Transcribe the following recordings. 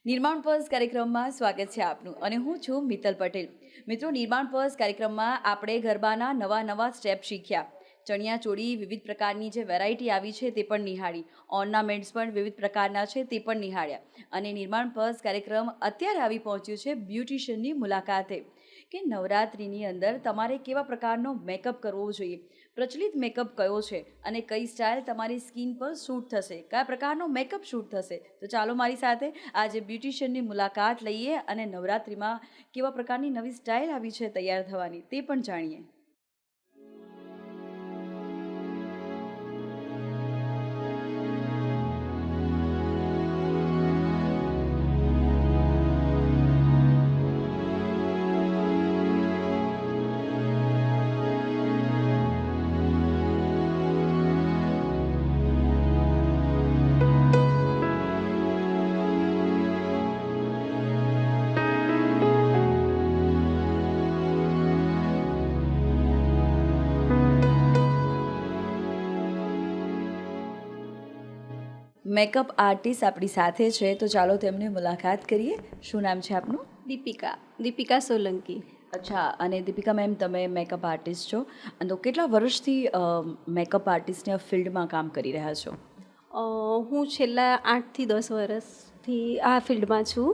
નિર્માણ પર્સ કાર્યક્રમમાં સ્વાગત છે આપનું અને હું છું મિત્તલ પટેલ. મિત્રો, નિર્માણ પર્સ કાર્યક્રમમાં આપણે ગરબાના નવા નવા સ્ટેપ શીખ્યા, ચણિયા ચોળી વિવિધ પ્રકારની જે વેરાયટી આવી છે તે પણ નિહાળી, ઓર્નામેન્ટ્સ પણ વિવિધ પ્રકારના છે તે પણ નિહાળ્યા. અને નિર્માણ પર્સ કાર્યક્રમ અત્યારે આવી પહોંચ્યું છે બ્યુટિશિયનની મુલાકાતે કે નવરાત્રિની અંદર તમારે કેવા પ્રકારનો મેકઅપ કરવો જોઈએ, પ્રચલિત મેકઅપ કયો છે અને કઈ સ્ટાઇલ તમારી સ્કિન પર શૂટ થશે, કયા પ્રકારનો મેકઅપ શૂટ થશે. તો ચાલો મારી સાથે આજે બ્યુટિશિયનની મુલાકાત લઈએ અને નવરાત્રિમાં કેવા પ્રકારની નવી સ્ટાઇલ આવી છે તૈયાર થવાની તે પણ જાણીએ. મેકઅપ આર્ટિસ્ટ આપણી સાથે છે, તો ચાલો તેમની મુલાકાત કરીએ. શું નામ છે આપનું? દીપિકા સોલંકી. અચ્છા, અને દીપિકા મેમ, તમે મેકઅપ આર્ટિસ્ટ છો, તો કેટલા વર્ષથી મેકઅપ આર્ટિસ્ટની ફિલ્ડમાં કામ કરી રહ્યા છો? હું છેલ્લા 8 થી 10 વર્ષથી આ ફિલ્ડમાં છું.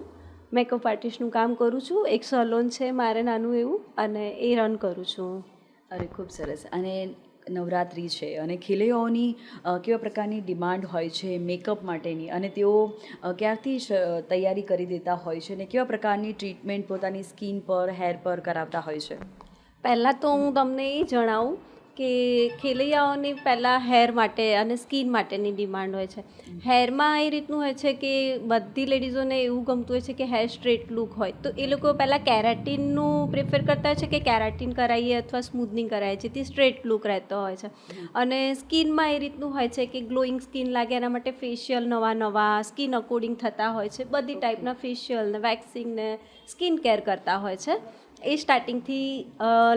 મેકઅપ આર્ટિસ્ટનું કામ કરું છું. એક સલોન છે મારે નાનું એવું, અને એ રન કરું છું. અરે ખૂબ સરસ. અને નવરાત્રિ છે અને ખેલૈયાઓની કેવા પ્રકારની ડિમાન્ડ હોય છે મેકઅપ માટેની, અને તેઓ ક્યારથી તૈયારી કરી દેતા હોય છે અને કેવા પ્રકારની ટ્રીટમેન્ટ પોતાની સ્કિન પર, હેર પર કરાવતા હોય છે? પહેલાં તો હું તમને એ જણાવું કે ખેલૈયાઓની પહેલાં હેર માટે અને સ્કિન માટેની ડિમાન્ડ હોય છે. હેરમાં એ રીતનું હોય છે કે બધી લેડીઝોને એવું ગમતું હોય છે કે હેર સ્ટ્રેટ લુક હોય, તો એ લોકો પહેલાં કેરાટીનનું પ્રિફર કરતા હોય છે કે કેરાટીન કરાવીએ અથવા સ્મૂથનિંગ કરાવીએ, જેથી સ્ટ્રેટ લુક રહેતો હોય છે. અને સ્કિનમાં એ રીતનું હોય છે કે ગ્લોઈંગ સ્કિન લાગે એના માટે ફેશિયલ નવા સ્કિન અકોર્ડિંગ થતા હોય છે. બધી ટાઈપના ફેશિયલ ને વેક્સિંગ ને સ્કિન કેર કરતા હોય છે. એ સ્ટાર્ટિંગથી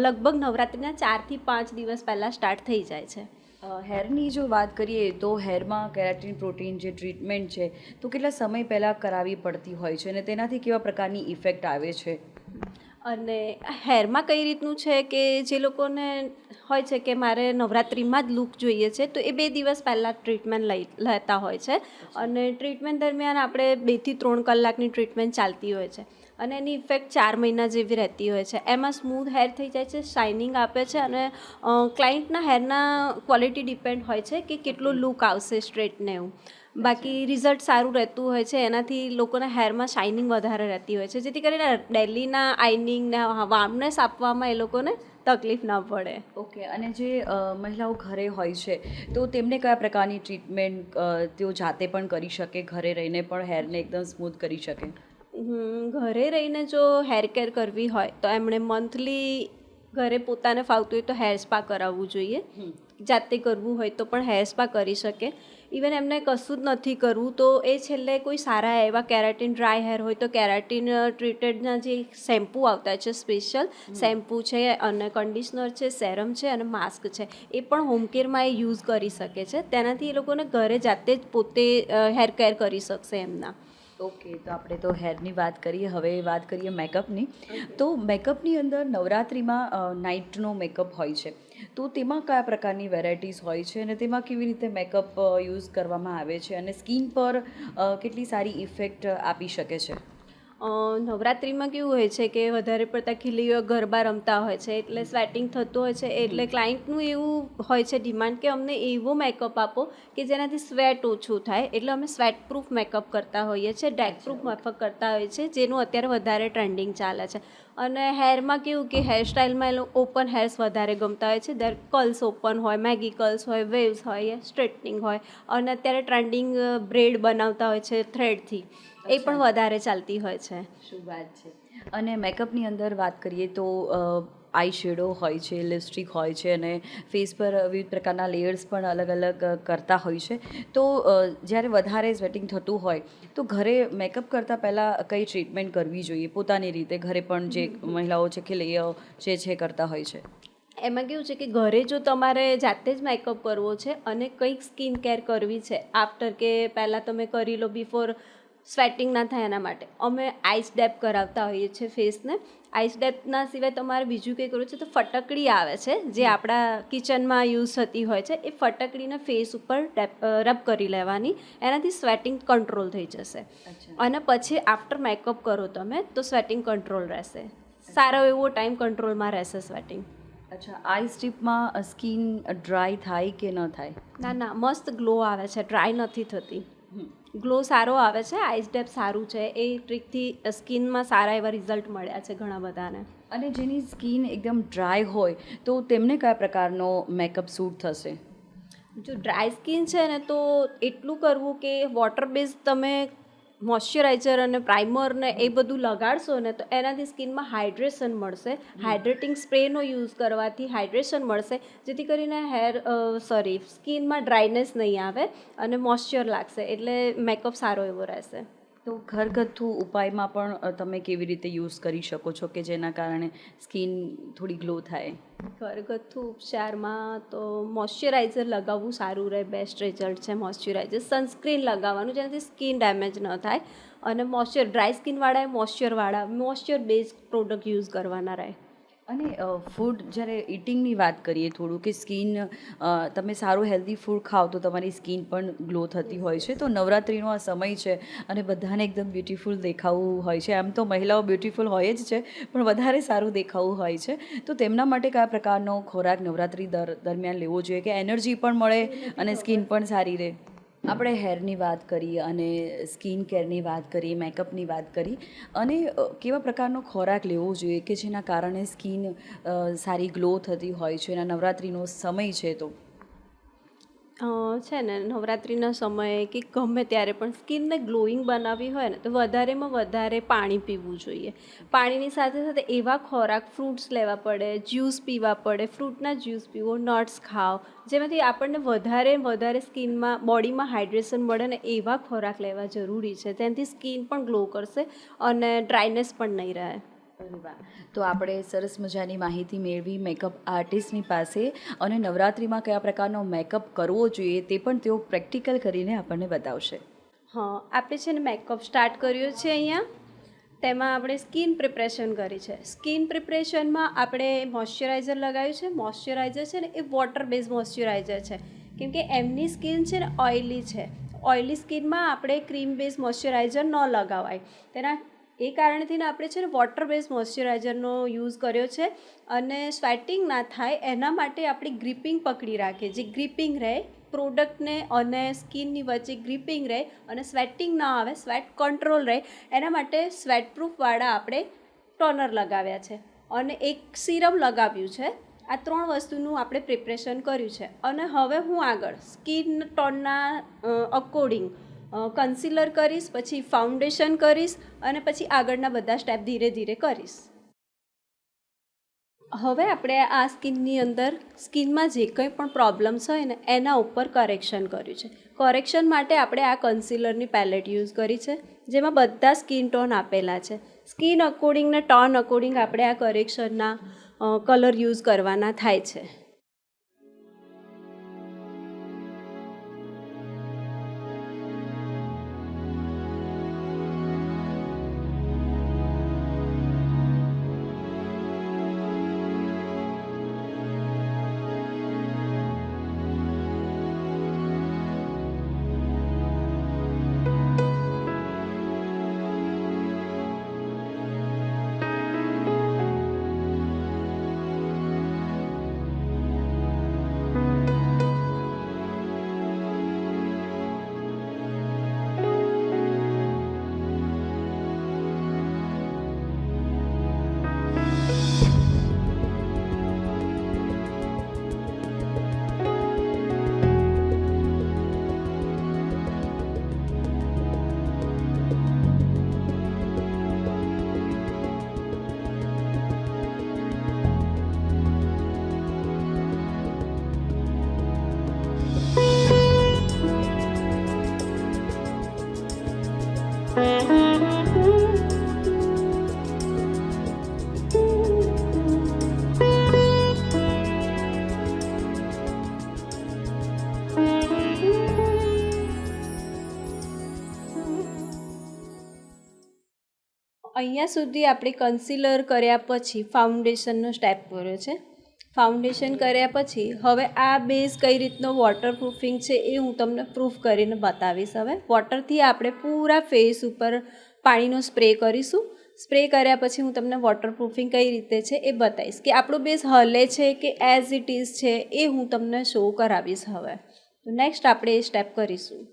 લગભગ નવરાત્રિના 4 થી 5 દિવસ પહેલાં સ્ટાર્ટ થઈ જાય છે. હેરની જો વાત કરીએ તો હેરમાં કેરાટીન પ્રોટીન જે ટ્રીટમેન્ટ છે તો કેટલા સમય પહેલાં કરાવવી પડતી હોય છે અને તેનાથી કેવા પ્રકારની ઇફેક્ટ આવે છે? અને હેરમાં કઈ રીતનું છે કે જે લોકોને હોય છે કે મારે નવરાત્રિમાં જ લુક જોઈએ છે, તો એ 2 દિવસ પહેલાં ટ્રીટમેન્ટ લેતા હોય છે. અને ટ્રીટમેન્ટ દરમિયાન આપણે 2 થી 3 કલાકની ટ્રીટમેન્ટ ચાલતી હોય છે, અને એની ઇફેક્ટ 4 મહિના જેવી રહેતી હોય છે. એમાં સ્મૂથ હેર થઈ જાય છે, શાઇનિંગ આપે છે, અને ક્લાયન્ટના હેરના ક્વોલિટી ડિપેન્ડ હોય છે કે કેટલો લુક આવશે સ્ટ્રેટને એવું. બાકી રિઝલ્ટ સારું રહેતું હોય છે, એનાથી લોકોના હેરમાં શાઇનિંગ વધારે રહેતી હોય છે, જેથી કરીને ડેલીના આઇનિંગ ને વાર્મનેસ આપવામાં એ લોકોને તકલીફ ના પડે. ઓકે. અને જે મહિલાઓ ઘરે હોય છે તો તેમને કયા પ્રકારની ટ્રીટમેન્ટ તેઓ જાતે પણ કરી શકે, ઘરે રહીને પણ હેરને એકદમ સ્મૂથ કરી શકે? ઘરે રહીને જો હેર કેર કરવી હોય તો એમણે મંથલી ઘરે પોતાને ફાવતું હોય તો હેર સ્પા કરાવવું જોઈએ. જાતે કરવું હોય તો પણ હેર સ્પા કરી શકે. ઇવન એમને કશું જ નથી કરવું તો એ છેલ્લે કોઈ સારા એવા કેરાટીન, ડ્રાય હેર હોય તો કેરાટીન ટ્રીટેડના જે શેમ્પૂ આવતા છે, સ્પેશિયલ શેમ્પૂ છે અને કન્ડિશનર છે, સેરમ છે અને માસ્ક છે, એ પણ હોમ કેરમાં એ યુઝ કરી શકે છે. તેનાથી એ લોકોને ઘરે જાતે જ પોતે હેર કેર કરી શકશે એમના. ઓકે, તો આપણે તો હેરની વાત કરીએ, હવે વાત કરીએ મેકઅપની. તો મેકઅપની અંદર નવરાત્રિમાં નાઇટનો મેકઅપ હોય છે, તો તેમાં કયા પ્રકારની વેરાયટીઝ હોય છે અને તેમાં કેવી રીતે મેકઅપ યુઝ કરવામાં આવે છે અને સ્કિન પર કેટલી સારી ઇફેક્ટ આપી શકે છે? નવરાત્રિમાં કેવું હોય છે કે વધારે પડતા ખીલીઓ ગરબા રમતા હોય છે, એટલે સ્વેટિંગ થતું હોય છે. એટલે ક્લાયન્ટનું એવું હોય છે ડિમાન્ડ કે અમને એવો મેકઅપ આપો કે જેનાથી સ્વેટ ઓછું થાય. એટલે અમે સ્વેટ પ્રૂફ મેકઅપ કરતા હોઈએ છીએ, ડેક પ્રૂફ મેકઅપ કરતા હોઈએ છીએ, જેનું અત્યારે વધારે ટ્રેન્ડિંગ ચાલે છે. અને હેરમાં કેવું કે હેરસ્ટાઇલમાં એ લોકો ઓપન હેર્સ વધારે ગમતા હોય છે. દર કર્લ્સ ઓપન હોય, મેગી કર્લ્સ હોય, વેવ્સ હોય, સ્ટ્રેટનિંગ હોય, અને અત્યારે ટ્રેન્ડિંગ બ્રેડ બનાવતા હોય છે થ્રેડથી, એ પણ વધારે ચાલતી હોય છે. શું વાત છે. અને મેકઅપની અંદર વાત કરીએ તો આઈ શેડો હોય છે, લિપસ્ટિક હોય છે અને ફેસ પર વિવિધ પ્રકારના લેયર્સ પણ અલગ અલગ કરતા હોય છે. તો જ્યારે વધારે સ્વેટિંગ થતું હોય તો ઘરે મેકઅપ કરતાં પહેલાં કઈ ટ્રીટમેન્ટ કરવી જોઈએ પોતાની રીતે? ઘરે પણ જે મહિલાઓ છે ખેલૈયાઓ જે કરતા હોય છે. એમાં કેવું છે કે ઘરે જો તમારે જાતે જ મેકઅપ કરવો છે અને કંઈક સ્કિન કેર કરવી છે આફ્ટર, કે પહેલાં તમે કરી લો બિફોર સ્વેટિંગ ના થાય એના માટે અમે આઈસ ડેપ કરાવતા હોઈએ છીએ ફેસને. આઈસ ડેપના સિવાય તમારે બીજું કંઈ કરવું છે તો ફટકડી આવે છે જે આપણા કિચનમાં યુઝ થતી હોય છે. એ ફટકડીને ફેસ ઉપર રબ કરી લેવાની, એનાથી સ્વેટિંગ કંટ્રોલ થઈ જશે. અને પછી આફ્ટર મેકઅપ કરો તમે તો સ્વેટિંગ કંટ્રોલ રહેશે, સારો એવો ટાઈમ કંટ્રોલમાં રહેશે સ્વેટિંગ. અચ્છા, આઈ સ્ટ્રીપમાં સ્કિન ડ્રાય થાય કે ન થાય? ના, મસ્ત ગ્લો આવે છે, ડ્રાય નથી થતી, ગ્લો સારો આવે છે. આઈસ ડેપ સારું છે, એ ટ્રીકથી સ્કિનમાં સારા એવા રિઝલ્ટ મળ્યા છે ઘણા બધાને. અને જેની સ્કિન એકદમ ડ્રાય હોય તો તેમને કયા પ્રકારનો મેકઅપ સૂટ થશે? જો ડ્રાય સ્કિન છે ને તો એટલું કરવું કે વોટર બેઝ તમે મોઇશ્ચરાઇઝર અને પ્રાઇમર ને એ બધું લગાડશો ને તો એનાથી સ્કિનમાં હાઇડ્રેશન મળશે. હાઇડ્રેટિંગ સ્પ્રેનો યુઝ કરવાથી હાઇડ્રેશન મળશે, જેથી કરીને સ્કિનમાં ડ્રાયનેસ નહીં આવે અને મોઇશ્ચર લાગશે, એટલે મેકઅપ સારો એવો રહેશે. તો ઘરગથ્થુ ઉપાયમાં પણ તમે કેવી રીતે યુઝ કરી શકો છો કે જેના કારણે સ્કિન થોડી ગ્લો થાય? ઘરગથ્થુ ઉપચારમાં તો મોઇશ્ચરાઇઝર લગાવવું સારું રહે, બેસ્ટ રિઝલ્ટ છે મોઇશ્ચરાઇઝર. સનસ્ક્રીન લગાવવાનું જેનાથી સ્કિન ડેમેજ ન થાય, અને ડ્રાય સ્કિનવાળાએ મોઇશ્ચર બેઝ પ્રોડક્ટ યુઝ કરવાના રહે. અને ફૂડ જ્યારે ઇટિંગની વાત કરીએ થોડું, કે સ્કિન તમે સારું હેલ્ધી ફૂડ ખાઓ તો તમારી સ્કિન પણ ગ્લો થતી હોય છે. તો નવરાત્રિનો આ સમય છે અને બધાને એકદમ બ્યુટિફુલ દેખાવું હોય છે. આમ તો મહિલાઓ બ્યુટિફુલ હોય જ છે, પણ વધારે સારું દેખાવું હોય છે. તો તેમના માટે કયા પ્રકારનો ખોરાક નવરાત્રિ દરમિયાન લેવો જોઈએ કે એનર્જી પણ મળે અને સ્કિન પણ સારી રહે? આપણે હેરની વાત કરી અને સ્કિન કેરની વાત કરી, મેકઅપની વાત કરી, અને કેવા પ્રકારનો ખોરાક લેવો જોઈએ કે જેના કારણે સ્કિન સારી ગ્લો થતી હોય છે. એના નવરાત્રિનો સમય છે તો છે ને નવરાત્રિના સમયે કે ગમે ત્યારે પણ સ્કિનને ગ્લોઈંગ બનાવવી હોય ને તો વધારેમાં વધારે પાણી પીવું જોઈએ. પાણીની સાથે સાથે એવા ખોરાક, ફ્રૂટ્સ લેવા પડે, જ્યુસ પીવા પડે, ફ્રૂટના જ્યુસ પીવો, નટ્સ ખાઓ, જેમાંથી આપણને વધારે સ્કિનમાં, બોડીમાં હાઇડ્રેશન મળે ને એવા ખોરાક લેવા જરૂરી છે. તેનાથી સ્કિન પણ ગ્લો કરશે અને ડ્રાયનેસ પણ નહીં રહે. તો આપણે સરસ મજાની માહિતી મેળવી મેકઅપ આર્ટિસ્ટની પાસે, અને નવરાત્રિમાં કયા પ્રકારનો મેકઅપ કરવો જોઈએ તે પણ તેઓ પ્રેક્ટિકલ કરીને આપણને બતાવશે. હા, આપણે છે ને મેકઅપ સ્ટાર્ટ કર્યો છે અહીંયા. તેમાં આપણે સ્કિન પ્રિપરેશન કરી છે. સ્કિન પ્રિપરેશનમાં આપણે મોઇશ્ચરાઇઝર લગાવ્યું છે. મોઇશ્ચરાઇઝર છે ને એ વોટર બેઝ મોઇશ્ચરાઇઝર છે, કેમ કે એમની સ્કિન છે ને ઓઇલી છે. ઓઇલી સ્કિનમાં આપણે ક્રીમ બેઝ મોઇશ્ચરાઇઝર ન લગાવાય. તેના એ કારણથી ને આપણે છે ને વોટર બેઝ મોઇશ્ચરાઇઝરનો યુઝ કર્યો છે. અને સ્વેટિંગ ના થાય એના માટે આપણે ગ્રીપિંગ પકડી રાખીએ, જે ગ્રીપિંગ રહે પ્રોડક્ટને અને સ્કિનની વચ્ચે, ગ્રીપિંગ રહે અને સ્વેટિંગ ના આવે, સ્વેટ કંટ્રોલ રહે, એના માટે સ્વેટપ્રૂફવાળા આપણે ટોનર લગાવ્યા છે અને એક સિરમ લગાવ્યું છે. આ 3 વસ્તુનું આપણે પ્રિપરેશન કર્યું છે. અને હવે હું આગળ સ્કિન ટોનના અકોર્ડિંગ કન્સીલર કરીશ, પછી ફાઉન્ડેશન કરીશ અને પછી આગળના બધા સ્ટેપ ધીરે ધીરે કરીશ. હવે આપણે આ સ્કિનમાં જે કંઈ પણ પ્રોબ્લેમ્સ હોય ને એના ઉપર કરેક્શન કર્યું છે. કરેક્શન માટે આપણે આ કન્સીલરની પેલેટ યુઝ કરી છે, જેમાં બધા સ્કિન ટોન આપેલા છે. સ્કિન અકોર્ડિંગ ને ટોન અકોર્ડિંગ આપણે આ કરેક્શનના કલર યુઝ કરવાના થાય છે. અહીંયા સુધી આપણે કન્સીલર કર્યા પછી ફાઉન્ડેશનનો સ્ટેપ કર્યો છે. ફાઉન્ડેશન કર્યા પછી હવે આ બેઝ કઈ રીતનો વોટરપ્રૂફિંગ છે એ હું તમને પ્રૂફ કરીને બતાવીશ. હવે વોટરથી આપણે પૂરા ફેસ ઉપર પાણીનો સ્પ્રે કરીશું. સ્પ્રે કર્યા પછી હું તમને વોટરપ્રૂફિંગ કઈ રીતે છે એ બતાવીશ કે આપણો બેઝ હલે છે કે એઝ ઇટ ઇઝ છે એ હું તમને શો કરાવીશ. હવે તો નેક્સ્ટ આપણે એ સ્ટેપ કરીશું.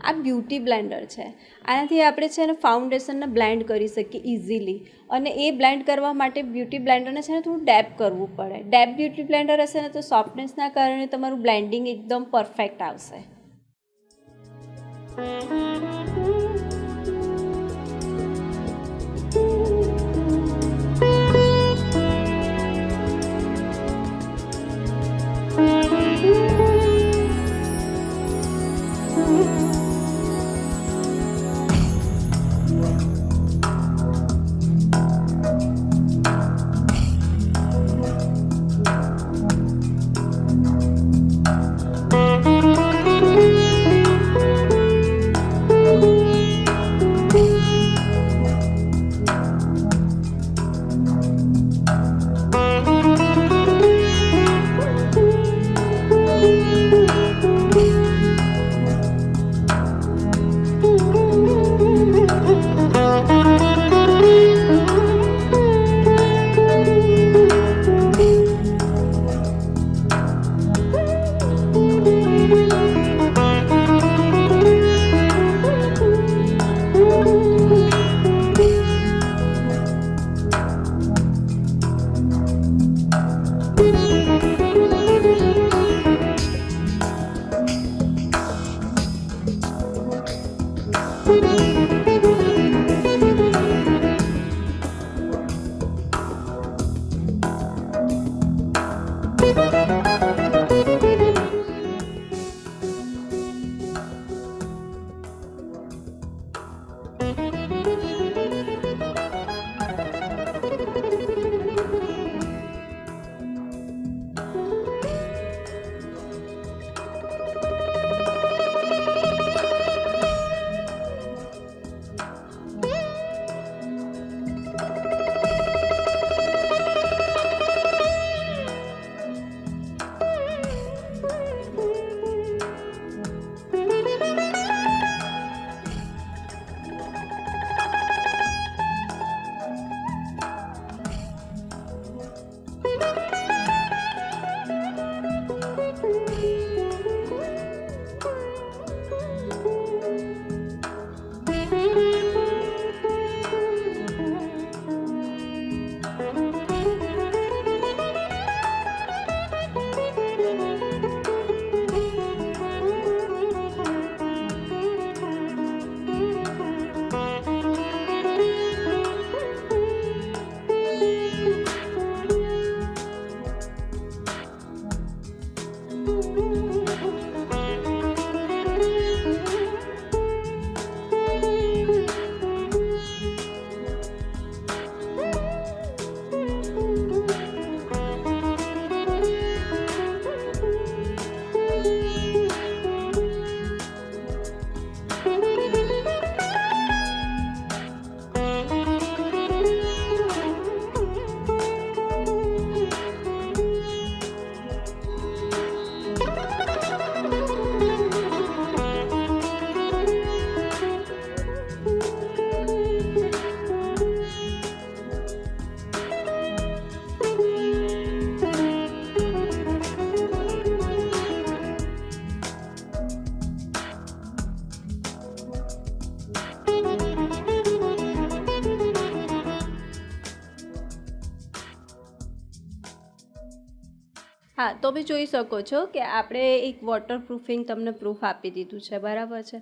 આ બ્યુટી બ્લેન્ડર છે. આનાથી આપણે છે ને ફાઉન્ડેશનને બ્લેન્ડ કરી શકીએ ઇઝીલી. અને એ બ્લેન્ડ કરવા માટે બ્યુટી બ્લેન્ડરને છે ને થોડું ડેપ કરવું પડે. ડેપ બ્યુટી બ્લેન્ડર હશે ને તો સોફ્ટનેસના કારણે તમારું બ્લેન્ડિંગ એકદમ પરફેક્ટ આવશે. હા, તો બી જોઈ શકો છો કે આપણે એક વોટર પ્રૂફિંગ તમને પ્રૂફ આપી દીધું છે, બરાબર છે.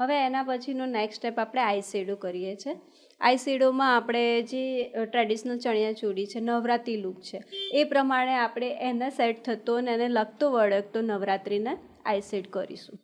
હવે એના પછીનો નેક્સ્ટ સ્ટેપ આપણે આઈ શેડો કરીએ છીએ. આઈ શેડોમાં આપણે જે ટ્રેડિશનલ ચણિયાચોળી છે, નવરાત્રિ લુક છે, એ પ્રમાણે આપણે એને સેટ થતો અને એને લગતો વળગતો નવરાત્રિને આઈ શેડ કરીશું.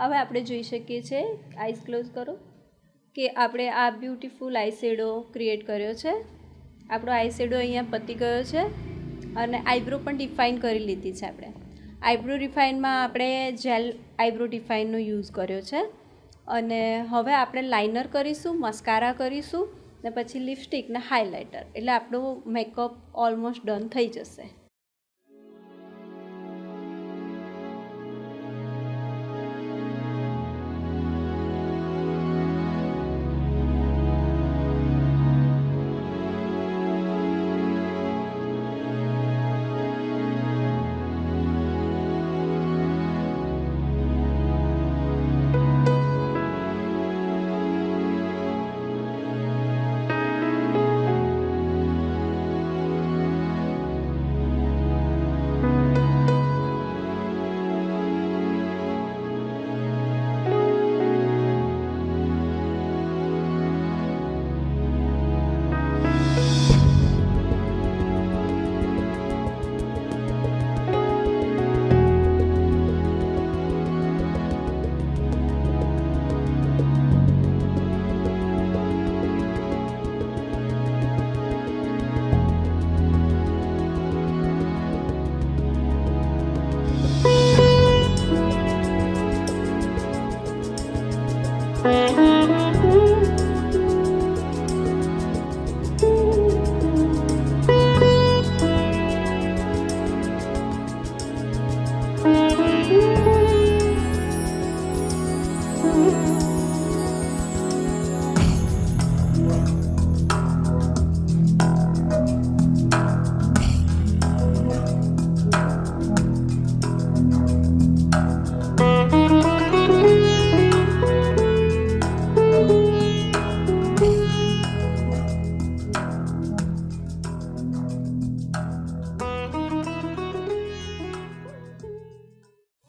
હવે આપણે જોઈ શકીએ છીએ, આઈઝ ક્લોઝ કરો, કે આપણે આ બ્યુટીફુલ આઈ શેડો ક્રિએટ કર્યો છે. આપણો આઈ શેડો અહીંયા પતી ગયો છે અને આઈબ્રો પણ ડિફાઇન કરી લીધી છે આપણે. આઈબ્રો ડિફાઇનમાં આપણે જેલ આઈબ્રો ડિફાઇનનો યુઝ કર્યો છે અને હવે આપણે લાઇનર કરીશું, મસ્કારા કરીશું ને પછી લિપસ્ટિક ને હાઇલાઇટર, એટલે આપણો મેકઅપ ઓલમોસ્ટ ડન થઈ જશે.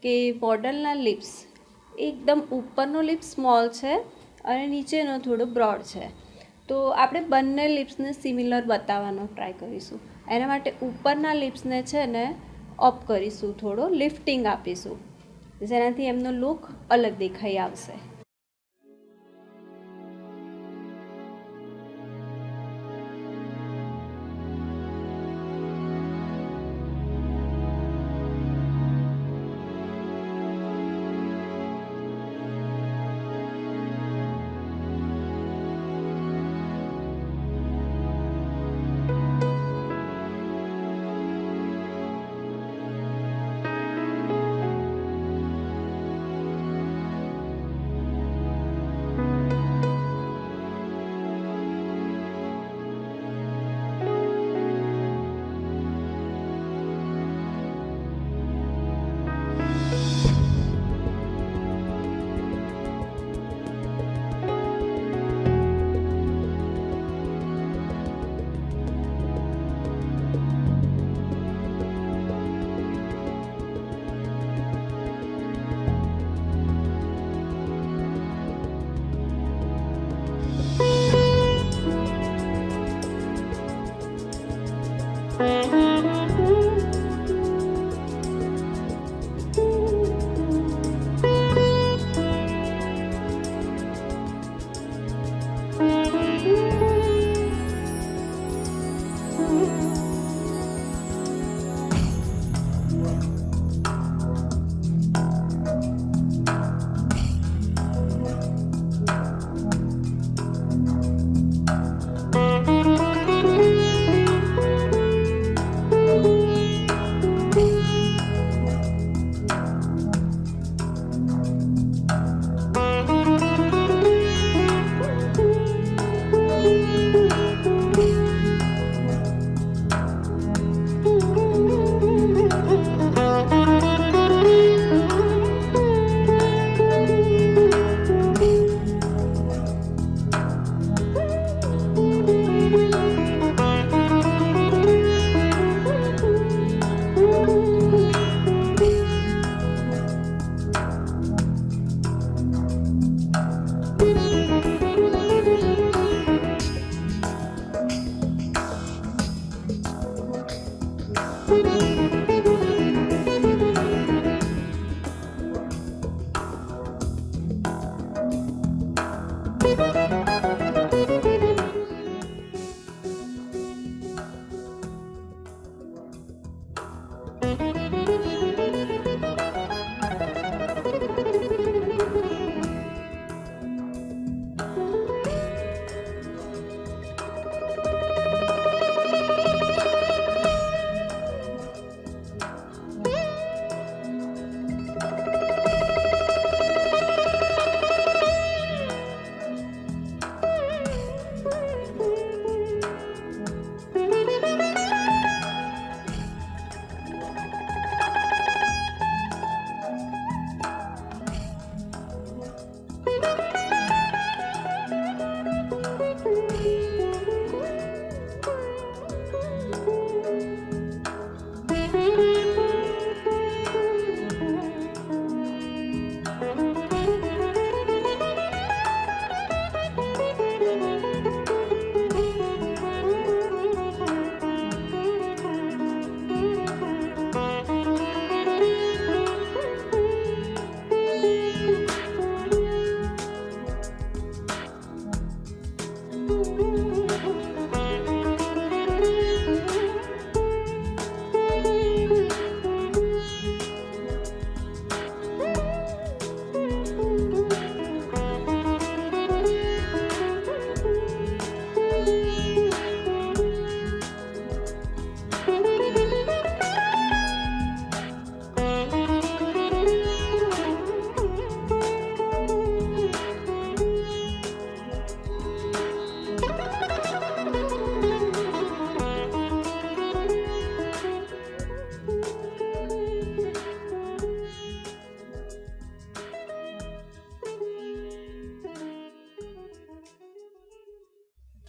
કે મોડલના લિપ્સ એકદમ ઉપરનો લિપ્સ સ્મોલ છે અને નીચેનો થોડો બ્રોડ છે. તો આપણે બંને લિપ્સને સિમિલર બતાવવાનો ટ્રાય કરીશું. એના માટે ઉપરના લિપ્સને છે ને અપ કરીશું, થોડો લિફ્ટિંગ આપીશું, જેનાથી એમનો લુક અલગ દેખાઈ આવશે.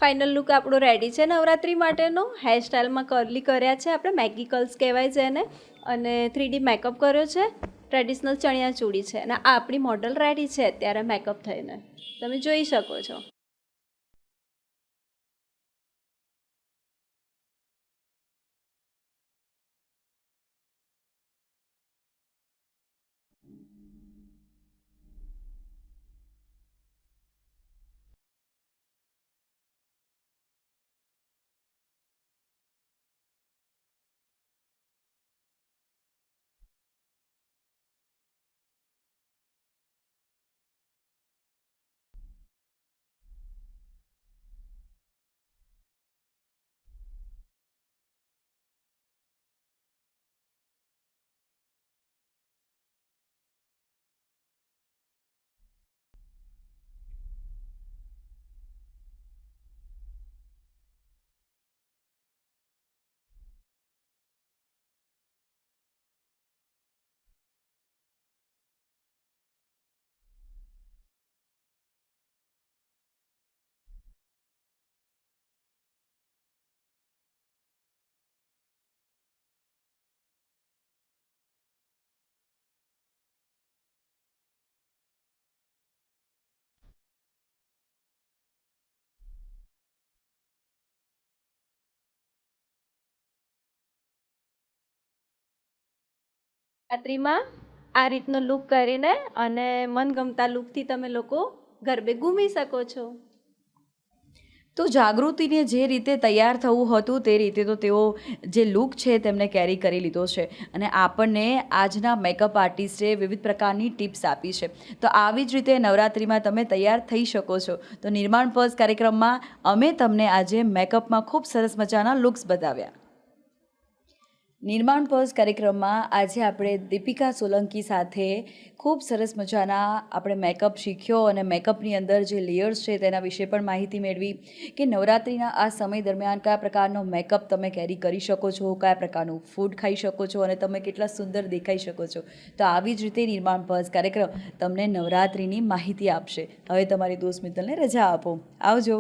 ફાઇનલ લુક આપણો રેડી છે નવરાત્રી માટેનો. હેરસ્ટાઇલમાં કર્લી કર્યા છે આપણે, મેગી કર્લ્સ કહેવાય છે એને, અને 3D મેકઅપ કર્યો છે. ટ્રેડિશનલ ચણિયાચોળી છે અને આ આપણી મોડલ રેડી છે અત્યારે મેકઅપ થઈને, તમે જોઈ શકો છો. રાત્રિમાં આ રીતનો લુક કરીને અને મનગમતા લુકથી તમે લોકો ગરબે ઘૂમી શકો છો. તો જાગૃતિને જે રીતે તૈયાર થવું હતું તે રીતે તો તેઓ જે લુક છે તેમને કેરી કરી લીધો છે અને આપણને આજના મેકઅપ આર્ટિસ્ટે વિવિધ પ્રકારની ટિપ્સ આપી છે. તો આવી જ રીતે નવરાત્રિમાં તમે તૈયાર થઈ શકો છો. તો નિર્માણ પર્સ કાર્યક્રમમાં અમે તમને આજે મેકઅપમાં ખૂબ સરસ મજાના લુક્સ બતાવ્યા. નિર્માણ પર્સ કાર્યક્રમમાં આજે આપણે દીપિકા સોલંકી સાથે ખૂબ સરસ મજાના આપણે મેકઅપ શીખ્યો અને મેકઅપની અંદર જે લેયર્સ છે તેના વિશે પણ માહિતી મેળવી કે નવરાત્રિના આ સમય દરમિયાન કયા પ્રકારનો મેકઅપ તમે કેરી કરી શકો છો, કયા પ્રકારનું ફૂડ ખાઈ શકો છો અને તમે કેટલા સુંદર દેખાઈ શકો છો. તો આવી જ રીતે નિર્માણ પર્સ કાર્યક્રમ તમને નવરાત્રિની માહિતી આપશે. હવે તમારી દોસ્ત મિત્તલને રજા આપો. આવજો.